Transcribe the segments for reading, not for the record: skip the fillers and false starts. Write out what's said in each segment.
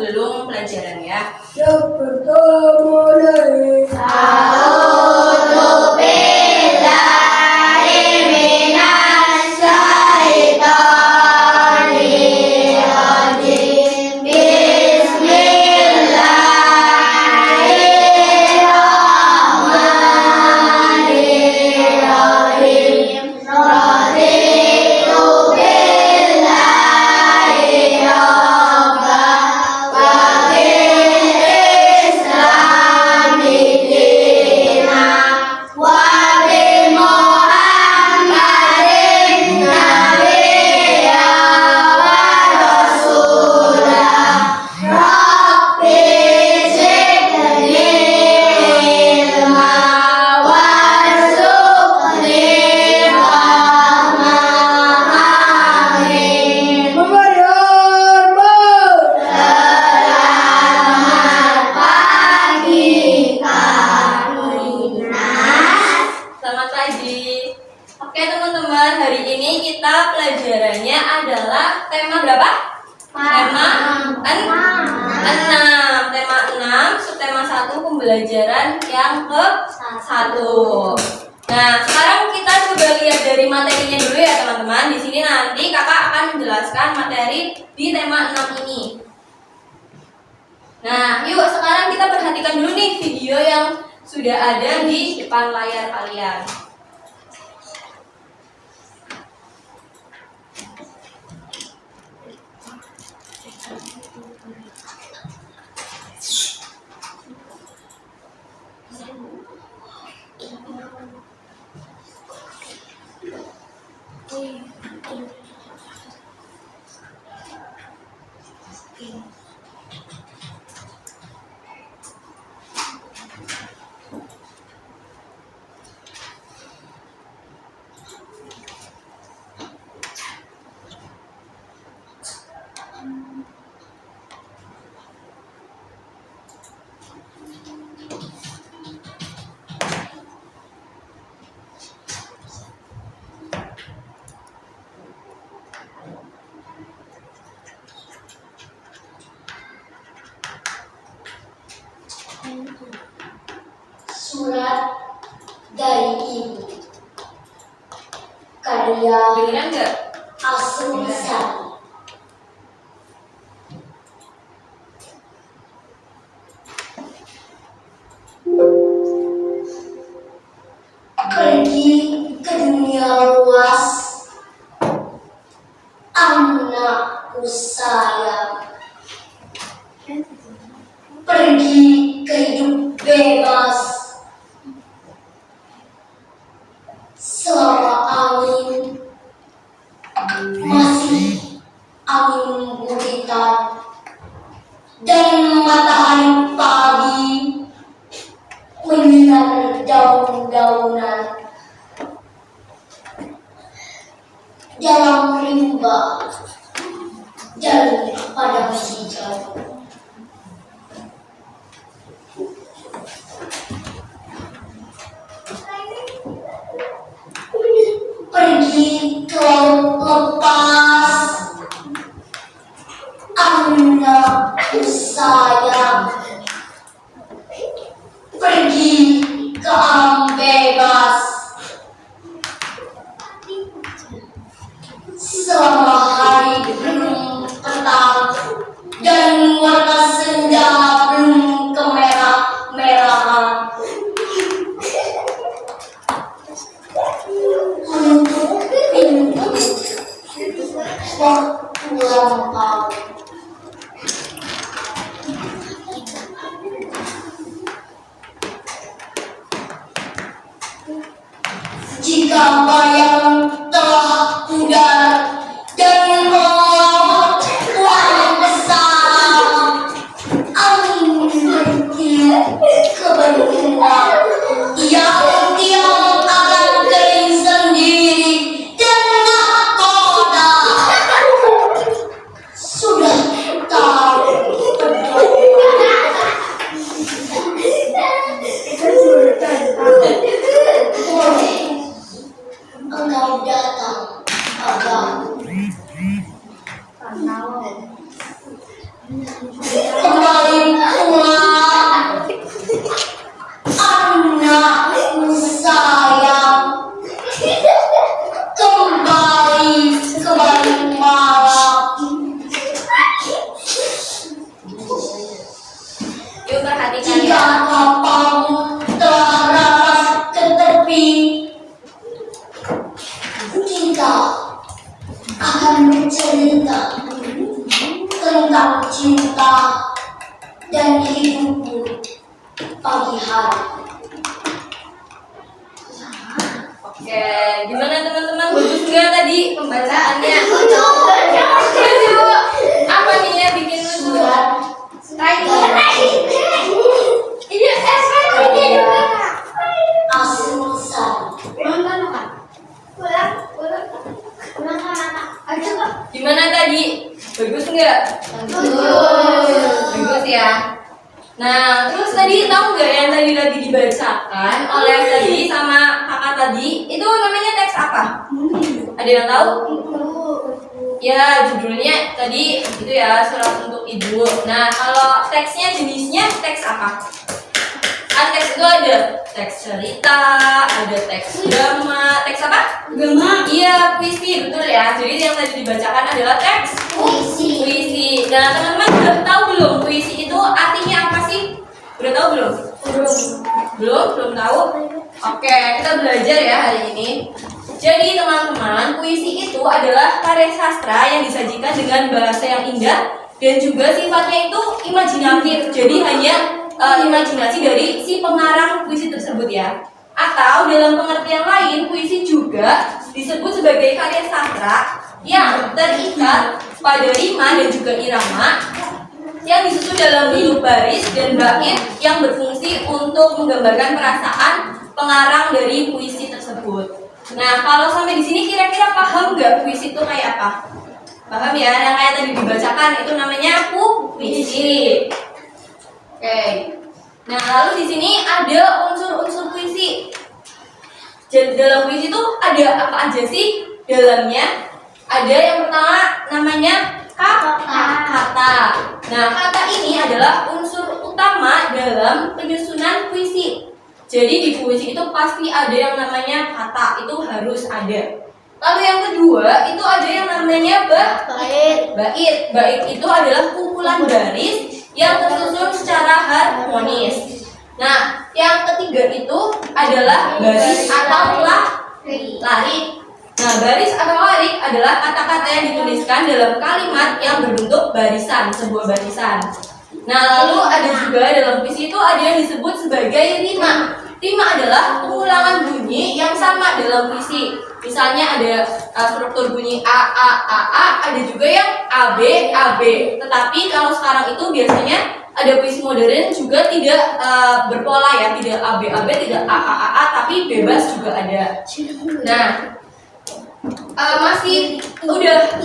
sebelum pelajaran ya. Yang pertama dari pelajarannya adalah tema berapa? Tema 6. Tema 6, subtema 1 pembelajaran yang ke-1. Nah, sekarang kita coba lihat dari materinya dulu ya teman-teman. Di sini nanti kakak akan menjelaskan materi di tema 6 ini. Nah, yuk sekarang kita perhatikan dulu nih video yang sudah ada di depan layar kalian. Surat dari Ibu, karya Beneran nggak? Asungsari. Pergi ke dunia luas, anakku sayang. Pergi ke hidup bebas, selama angin masih angin buritan dan matahari pagi menyinar daun-daunan dalam rimba dan padang hijau. Pergi ke laut lepas, anakku sayang. Pergi ke alam bebas, selama hari belum petang dan warna senja belum kemerah-merahan. Untuk pintu waktu lampau. Jika bayang telah pudar dan malam wajah besar, angin bertiup ke benua, tiang-tiang akan kering sendiri dan nahkoda sudah tahu pedoman. jika kamu telah raras ke tepi, kita akan bercerita tentang cinta dan hidupmu pagi hari. Oke, gimana teman-teman? Bagus nggak tadi pembacaannya? Apa nih yang bikin lucu? Asal Gimana tadi? Bagus nggak? Bagus ya. Nah, terus tadi tahu nggak yang tadi lagi dibacakan oleh tadi sama kakak tadi itu namanya teks apa? Ada yang tahu? Ya, judulnya tadi itu ya, surat untuk ibu. Nah, kalau teksnya jenisnya teks apa? Kan teks itu ada teks cerita, ada teks drama, teks apa? Drama. Iya, puisi, betul ya. Jadi yang tadi dibacakan adalah teks puisi. Nah, teman-teman udah tahu belum puisi itu artinya apa sih? Udah tahu belum? Belum tahu? Oke, kita belajar ya hari ini. Jadi teman-teman, puisi itu adalah karya sastra yang disajikan dengan bahasa yang indah dan juga sifatnya itu imajinatif. Jadi hanya imajinasi dari si pengarang puisi tersebut ya. Atau dalam pengertian lain, puisi juga disebut sebagai karya sastra yang terikat pada rima dan juga irama yang disusun dalam bentuk baris dan bait yang berfungsi untuk menggambarkan perasaan pengarang dari puisi tersebut. Nah, kalau sampai di sini kira-kira paham nggak puisi itu kayak apa? Paham ya? Yang kayak tadi dibacakan itu namanya puisi. Oke. Nah, lalu di sini ada unsur-unsur puisi. Jadi dalam puisi itu ada apa aja sih dalamnya? Ada yang pertama namanya kata. Nah, kata ini adalah unsur utama dalam penyusunan puisi. Jadi di puisi itu pasti ada yang namanya kata, itu harus ada. Lalu yang kedua itu ada yang namanya bait. Bait itu adalah kumpulan baris yang tersusun secara harmonis. Nah, yang ketiga itu adalah baris atau larik. Nah, baris atau larik adalah kata-kata yang dituliskan dalam kalimat yang berbentuk barisan, sebuah barisan. Nah, lalu ada juga dalam puisi itu ada yang disebut sebagai rima. Rima adalah pengulangan bunyi yang sama dalam puisi. Misalnya ada struktur bunyi A, ada juga yang AB. Tetapi kalau sekarang itu biasanya ada puisi modern juga tidak berpola ya, tidak AB, tidak A, tapi bebas juga ada. Nah, masih udah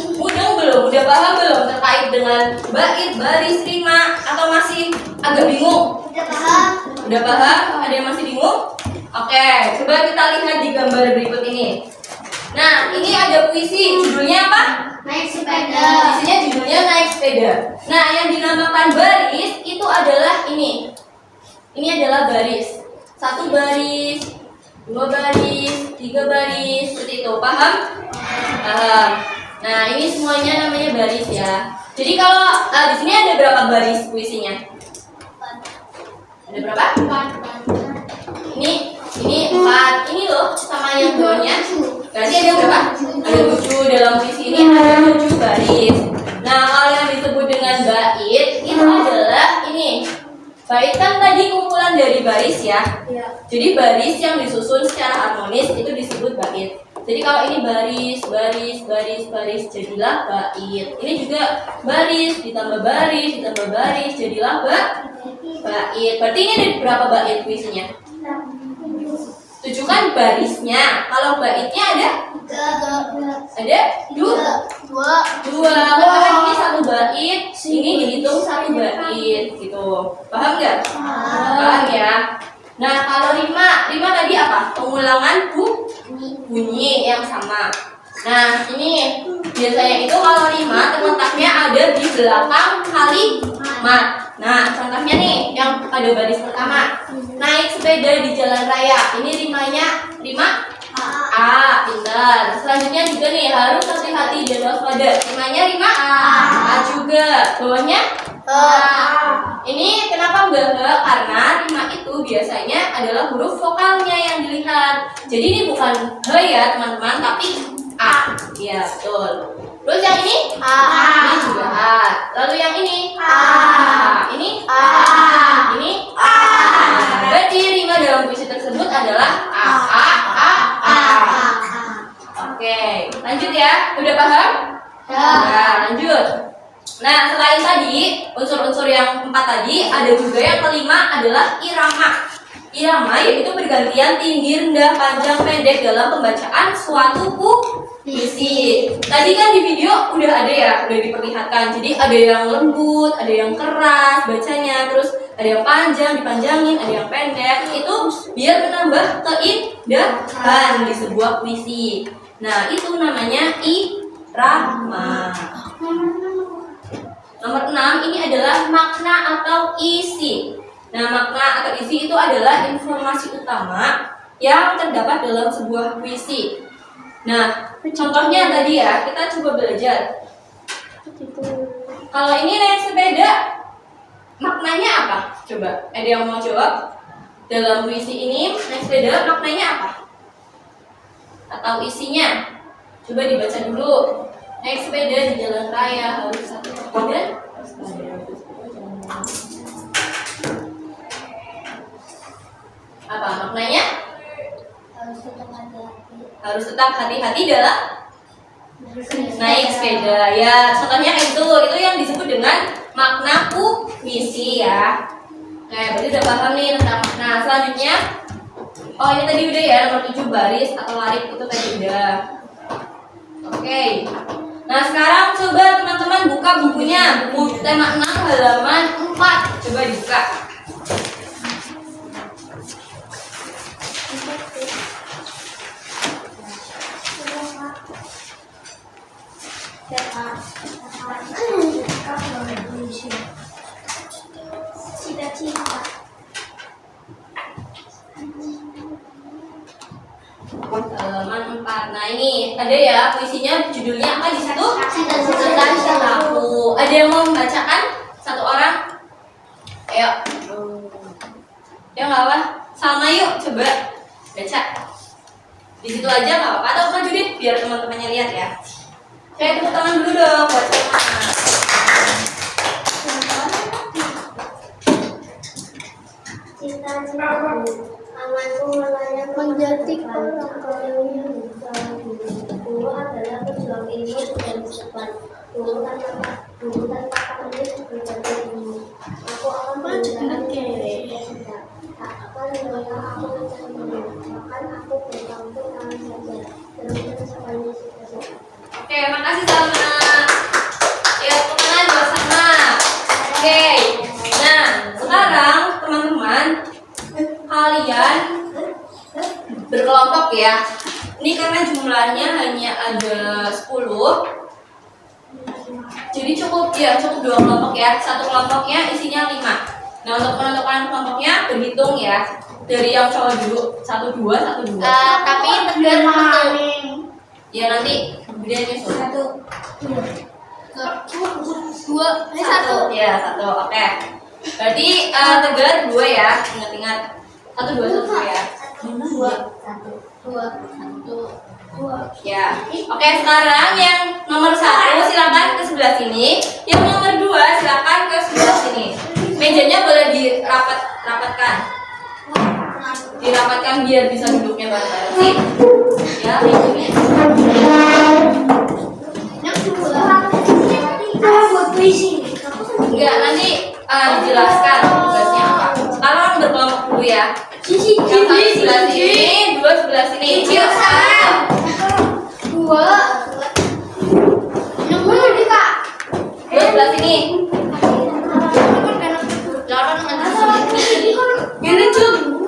belum? Udah paham belum terkait dengan bait, baris, rima, atau masih agak bingung? Udah paham? Ada yang masih bingung? Oke, coba kita lihat di gambar berikut ini. Nah, ini ada puisi, judulnya apa? naik sepeda. Puisinya judulnya Naik Sepeda. Nah, yang dinamakan baris itu adalah ini. Ini adalah baris. 1 baris, 2 baris, 3 baris, seperti itu. Paham? Paham. Nah, ini semuanya namanya baris ya. Jadi kalau di sini ada berapa baris puisinya? Ada berapa? 4. Ini 4. Ini loh sama yang bawahnya. Berarti ada berapa? Ada 7 dalam puisi ini, ada 7 baris. Nah, kalau yang disebut dengan bait itu adalah ini. Bait kan tadi kumpulan dari baris ya. Jadi baris yang disusun secara harmonis itu disebut bait. Jadi kalau ini baris, jadilah bait. Ini juga baris, ditambah baris, jadilah bait. Berarti ini ada berapa bait puisinya? 7 kan barisnya. Kalau baitnya ada? Ada 2. Karena ini 1 bait, ini dihitung 1 bait gitu. Paham nggak? Paham ya. Nah, kalau rima tadi apa? Pengulangan bunyi yang sama. Nah, ini biasanya itu kalau rima terletaknya ada di belakang kalimat. Nah, contohnya nih yang pada baris pertama. Naik sepeda di jalan raya. Ini rima A, pintar. Selanjutnya juga nih harus hati-hati dan waspada. Rimanya rima A juga. Bawahnya A. Ini kenapa enggak? Karena adalah huruf vokalnya yang dilihat. Jadi ini bukan H ya teman-teman, tapi A. Ya betul. Terus yang ini A. Ini juga A. Lalu yang ini A. Ini A. Ini A. Berarti rima dalam puisi tersebut adalah A. Oke, lanjut ya. Udah paham? Nah, lanjut. Nah, selain tadi unsur-unsur yang 4 tadi, ada juga yang kelima adalah irama. Irama yaitu bergantian tinggi, rendah, panjang, pendek dalam pembacaan suatu puisi. Tadi kan di video udah ada ya, udah diperlihatkan. Jadi ada yang lembut, ada yang keras bacanya, terus ada yang panjang, dipanjangin, ada yang pendek. Itu biar menambah keindahan di sebuah puisi. Nah, itu namanya irama. Nomor 6 ini adalah makna atau isi. Nah, makna atau isi itu adalah informasi utama yang terdapat dalam sebuah puisi. Nah, contohnya tadi ya, kita coba belajar. Kalau ini naik sepeda, maknanya apa? Coba, ada yang mau jawab? Dalam puisi ini, naik sepeda maknanya apa? Atau isinya? Coba dibaca dulu. Naik sepeda di jalan raya harus satu sepeda. Apa maknanya? Harus tetap hati-hati dalam naik sepeda. Ya, contohnya itu yang disebut dengan makna puisi ya. Nah, berarti udah paham nih tentang makna. Selanjutnya, oh ini tadi udah ya, nomor 7 baris atau larik itu tadi udah. Oke. Nah, sekarang coba teman-teman buka bukunya, buku tema 6 halaman 4. Coba dibuka. Cita-cita. Halaman 4. Nah, ini ada ya puisinya, judulnya apa di situ? Cita-citaku. Ada yang mau membacakan? Satu orang? Ayo. Ya nggak apa? Sama yuk, coba baca. Di situ aja nggak apa-apa, atau maju deh biar teman-temannya lihat ya. Saya tepuk tangan dulu dong buat semangat. Cita-citaku, amanku melayang menjadi orang kaya yang bisa. Dulu adalah pejuang ilmu dan depan. Dulu tanpa kami berbagai ilmu. Aku akan menjalankan cita-cita. Tak akan melayang aku mencari. Bahkan aku berkampung tangan saja. Dan semuanya cita-cita. Oke, makasih Salma. Ya, teman-teman buat Salma. Oke. Nah, sekarang teman-teman kalian berkelompok ya. Ini karena jumlahnya hanya ada 10. Jadi cukup 2 kelompok ya. Satu kelompoknya isinya 5. Nah, untuk menentukan kelompoknya berhitung ya. Dari yang cowok dulu, 1 2 1 2. Tapi tegar satu. Ya nanti kemudian nyusul. 1 2 1. Ya, 1. Oke. Berarti tegar 2 ya. Ingat-ingat. 1 2 1 ya. 2 1 ya. Oke, sekarang yang nomor 1 silakan ke sebelah sini. Yang nomor 2 silakan ke sebelah sini. Mejanya boleh dirapatkan. Dirapatkan biar bisa duduknya bareng-bareng sih. Ya, mejanya. Enggak, nanti dijelaskan tugasnya apa. Sekarang berkelompok dulu ya. Yang satu sebelah sini, 2 sebelah sini. Yuk, sekarang. 2 sebelah sini. Jangan nanti sini. Ini cuk.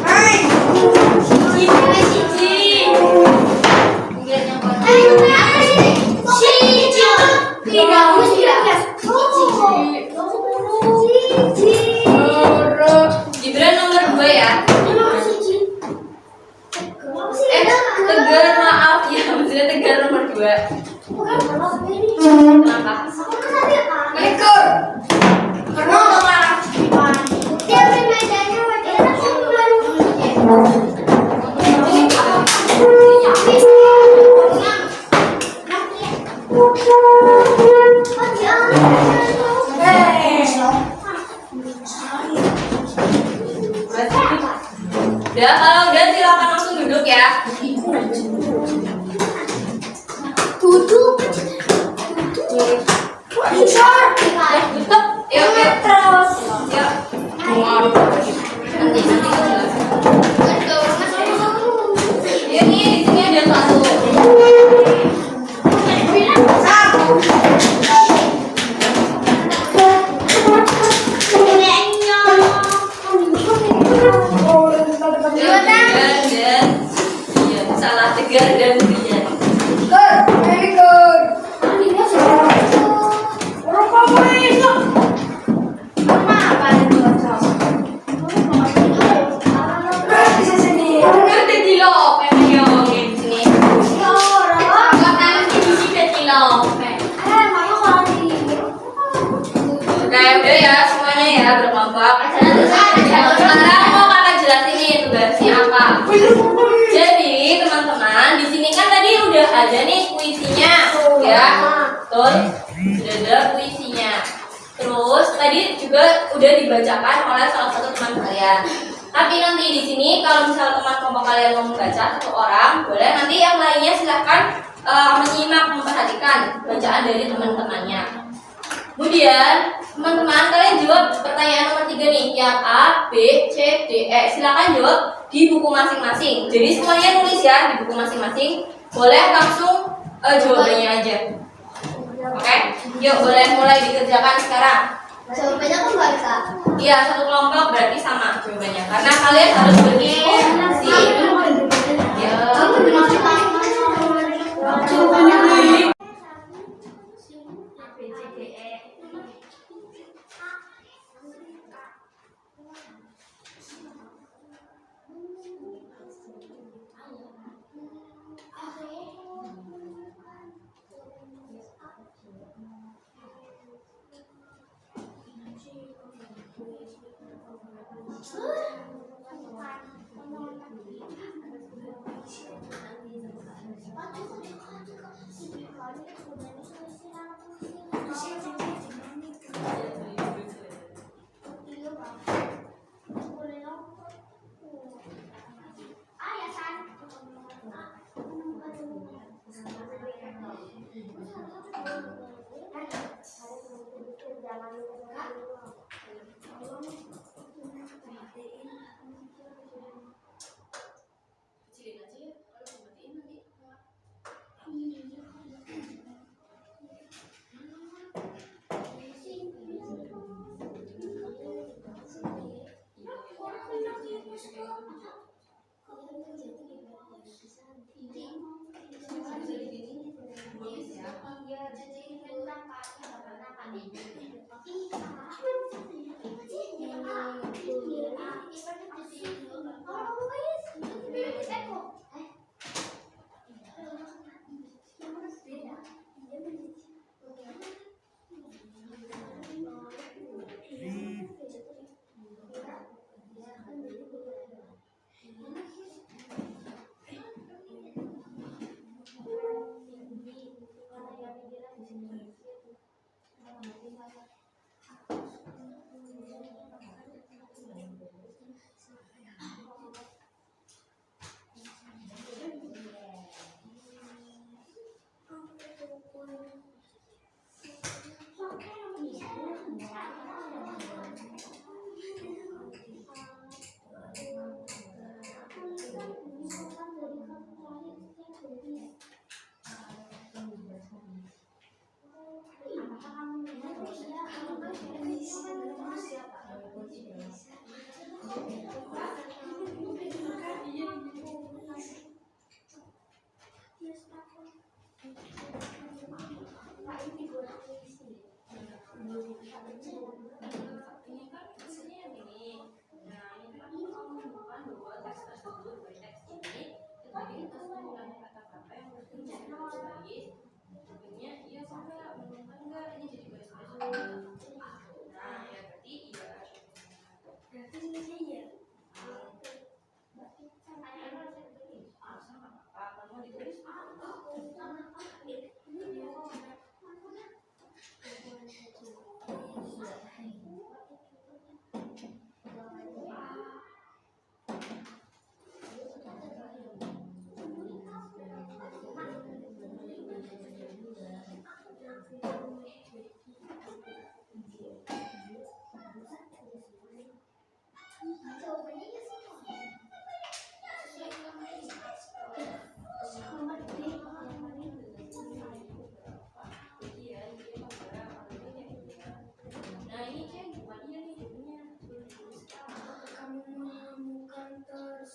Hai. Gibran nomor 2 ya. Tegar maaf ya, maksudnya Tegar nomor 2. Kenapa? Ikut. Kenapa? Dia medannya Ya, kalau udah silakan langsung duduk ya. duduk. Tutup. Yuk, yuk. Terus. Yuk. Nanti ya, nih di sini ada satu. Salah Tegar dan Rian. Ngerti di lo, pengen di sini. Kota di sini di lo. Oke, udah ya semuanya ya berkelompok. Sekarang mau kakak jelasin nih tugasnya apa. Jadi teman-teman di sini kan tadi udah ada nih puisinya, ya. Betul. Sudah ada puisinya. Terus tadi juga udah dibacakan oleh salah satu teman kalian. Tapi nanti di sini kalau misalnya teman kelompok kalian mau membaca satu orang, boleh nanti yang lainnya silahkan menyimak, memperhatikan bacaan dari teman-temannya. Kemudian teman-teman kalian jawab pertanyaan nomor 3 nih, yang A, B, C, D, E. Silakan jawab di buku masing-masing. Jadi semuanya nulis ya di buku masing-masing. Boleh langsung jawabannya aja. Oke, yuk boleh mulai dikerjakan sekarang. Jawabannya kan baca. Iya, satu kelompok berarti sama jawabannya. Karena kalian harus berdiskusi. Ya. Jawabannya Ini kan isinya yang ini. Nah, ini kan kamu menemukan bahwa teks tersebut dari teks ini jadi kita mengulangi kata-kata yang mesti jadi garis-garis. Jadinya iya enggak, menemukan enggak, ini jadi garis-garis. Nah, ya berarti iya. Berarti ini ya. Sama apa? Kamu ditulis nah ini cek bukan iya nih jadinya Kamu menemukan terus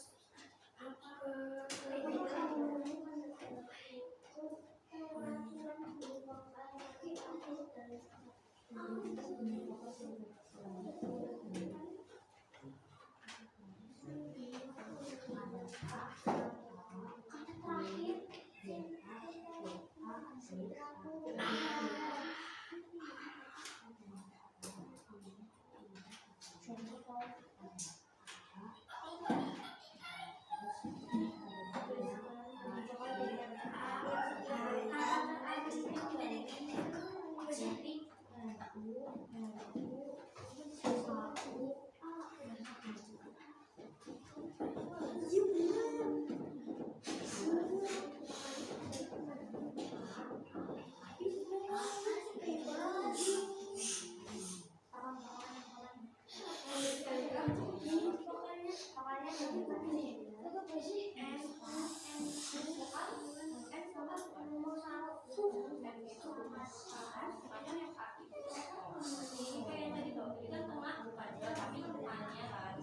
ini kayak tadi tuh kita tengah bukan dua tapi rumahnya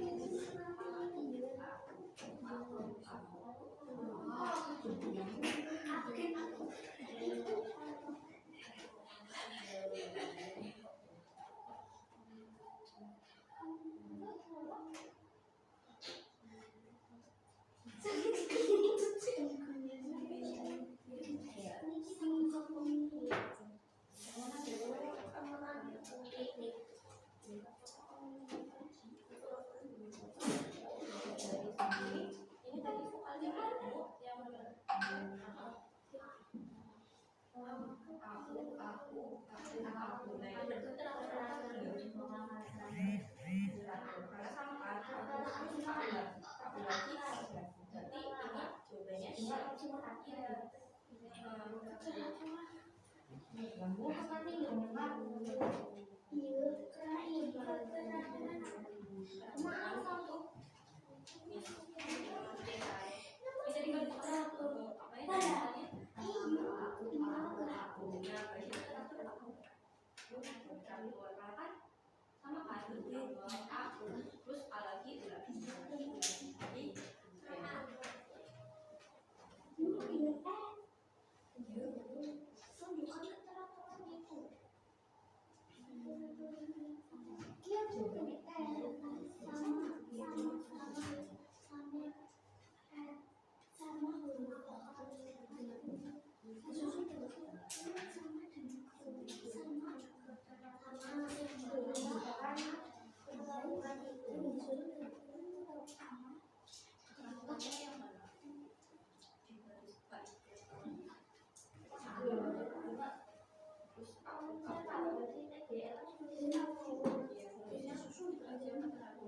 ini tadi vokalnya kamu yang benar. Aku. Nah itu berarti karena sama kan aku lagi jadi ini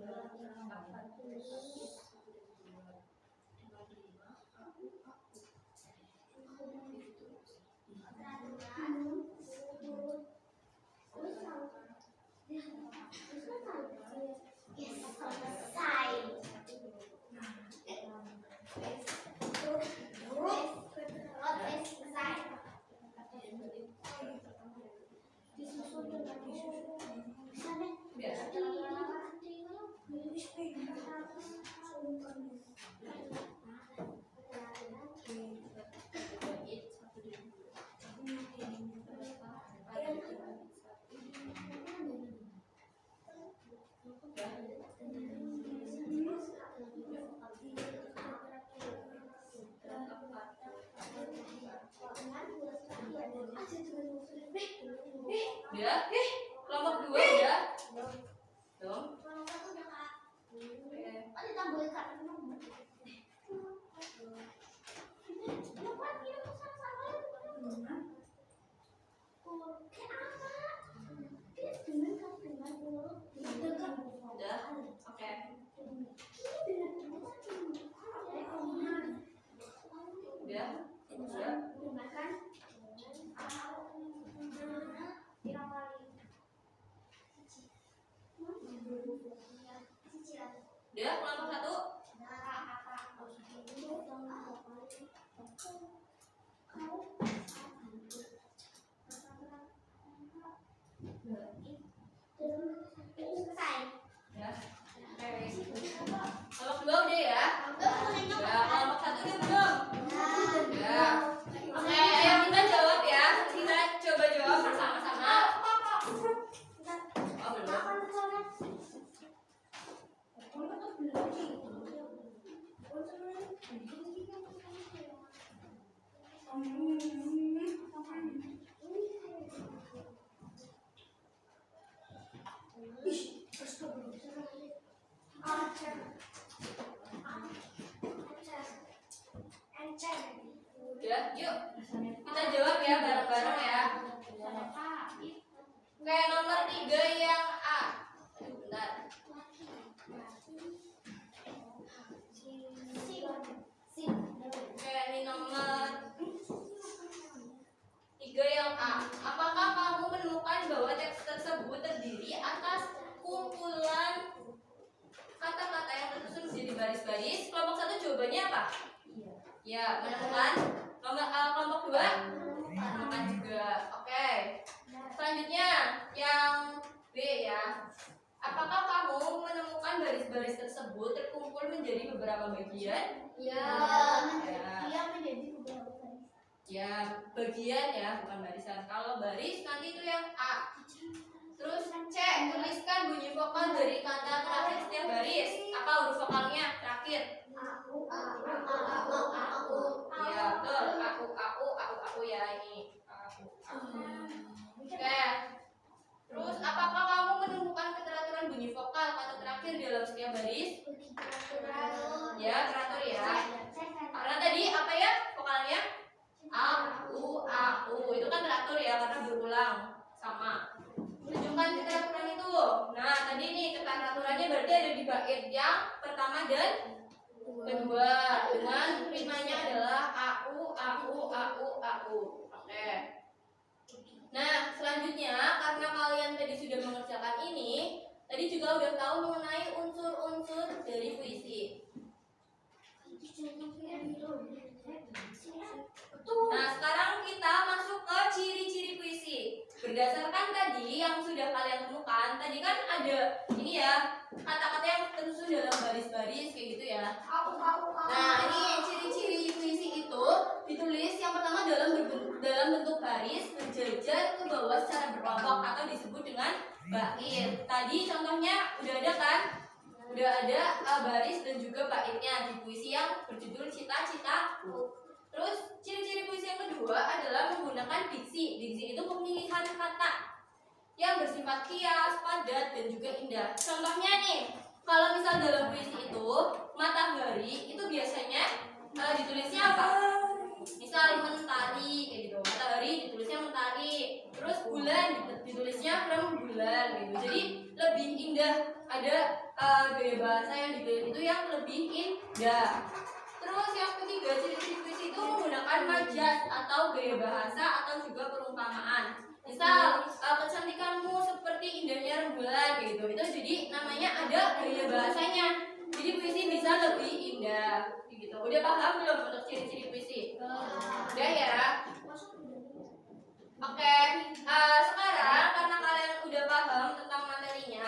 jawabannya sama kan aku terus lagi Udah? Kelompok 2 udah? Belum? Udah? Oke. Udah? Udah? Udah? Kelompok 1? Ya. Kelompok 2 udah ya? Ya, kelompok 1 udah belum? Ya. Oke, ayo kita jawab ya. Kita coba jawab bersama-sama. Oh, belum. Ya, yuk. Kita jawab ya bareng-bareng ya. Oke, nomor 3 yang A. Aduh, bentar. Oke, ini nomor 3 yang A. Apakah kamu menemukan bahwa teks tersebut terdiri atas kumpulan kata-kata yang tersusun menjadi baris-baris? Kelompok 1 jawabannya apa? Ya, menemukan. Kelompok 2 menemukan juga. Oke. Selanjutnya yang B ya. Apakah kamu menemukan baris-baris tersebut terkumpul menjadi beberapa bagian? Ya. Ya, bagian ya, bukan barisan. Kalau baris nanti itu yang A. Terus C, tuliskan bunyi vokal dari kata terakhir setiap baris. Apa huruf vokalnya terakhir? Ya, betul. Aku ya ini. Oke. Terus apakah kamu menemukan keteraturan bunyi vokal kata terakhir dalam setiap baris? Ya, teratur ya. Karena tadi apa ya vokalnya? Itu kan teratur ya karena berulang sama. Tunjukkan keteraturan itu. Nah, tadi nih keteraturannya berarti ada di bait yang pertama dan kedua dengan ritmanya adalah au. Oke. Nah, selanjutnya karena kalian tadi sudah mengerjakan ini, tadi juga udah tahu mengenai unsur-unsur dari puisi. Nah, sekarang kita masuk ke ciri-ciri puisi. Berdasarkan tadi yang sudah kalian temukan, tadi kan ada ini ya, kata-kata yang tersusun dalam baris-baris kayak gitu ya. Nah, ini ciri-ciri puisi itu ditulis yang pertama dalam bentuk baris berjajar ke bawah secara berkelompok atau disebut dengan bait. Tadi contohnya udah ada kan? Udah ada baris dan juga baitnya di puisi yang berjudul Cita-Citaku. Terus ciri-ciri puisi yang kedua adalah menggunakan diksi. Diksi itu pemilihan kata yang bersifat kias, padat, dan juga indah. Contohnya nih, kalau misal dalam puisi itu matahari itu biasanya ditulisnya apa? Misal mentari kayak gitu. Matahari ditulisnya mentari. Terus bulan ditulisnya rembulan gitu. Jadi lebih indah. Ada gaya bahasa yang ditulis itu yang lebih indah. Terus yang ketiga, ciri-ciri puisi itu menggunakan majaz atau gaya bahasa atau juga perumpamaan. Misal kecantikanmu seperti indahnya rembulan gitu. Itu jadi namanya ada gaya bahasanya. Jadi puisi bisa lebih indah gitu. Udah paham belum untuk ciri-ciri puisi? Udah ya? Oke, sekarang karena kalian udah paham tentang materinya,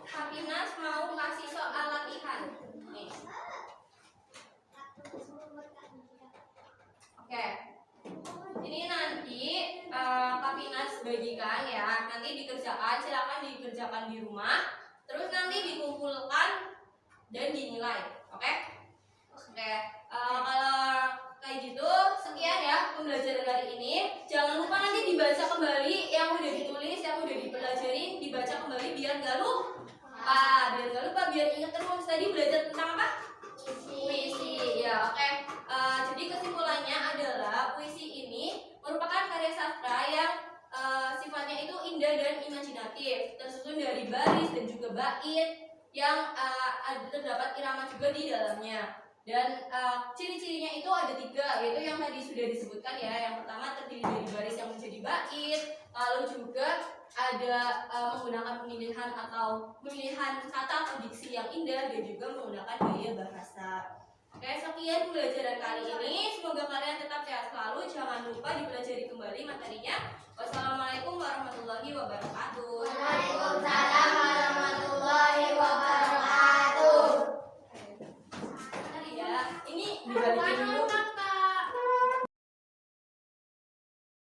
Hafinas mau kasih soal latihan. Nih. Oke. Ini nanti Hafinas bagikan ya. Nanti dikerjakan, silakan dikerjakan di rumah. Terus nanti dikumpulkan dan dinilai. Oke? Oke. Kalau kayak gitu, sekian ya pembelajaran kali ini. Jangan lupa nanti dibaca kembali yang udah ditulis, yang udah dipelajari, dibaca kembali biar nggak lupa, biar ingat terus. Tadi belajar tentang apa? Puisi. Ya, oke. Jadi kesimpulannya adalah puisi ini merupakan karya sastra yang sifatnya itu indah dan imajinatif, tersusun dari baris dan juga bait yang terdapat irama juga di dalamnya. Dan ciri-cirinya itu ada 3, yaitu yang tadi sudah disebutkan ya. Yang pertama terdiri dari baris yang menjadi bait, lalu juga ada menggunakan pemilihan kata atau diksi yang indah, dan juga menggunakan gaya bahasa. Oke, sekian pembelajaran kali ini. Semoga kalian tetap sehat selalu. Jangan lupa dipelajari kembali materinya. Wassalamualaikum warahmatullahi wabarakatuh.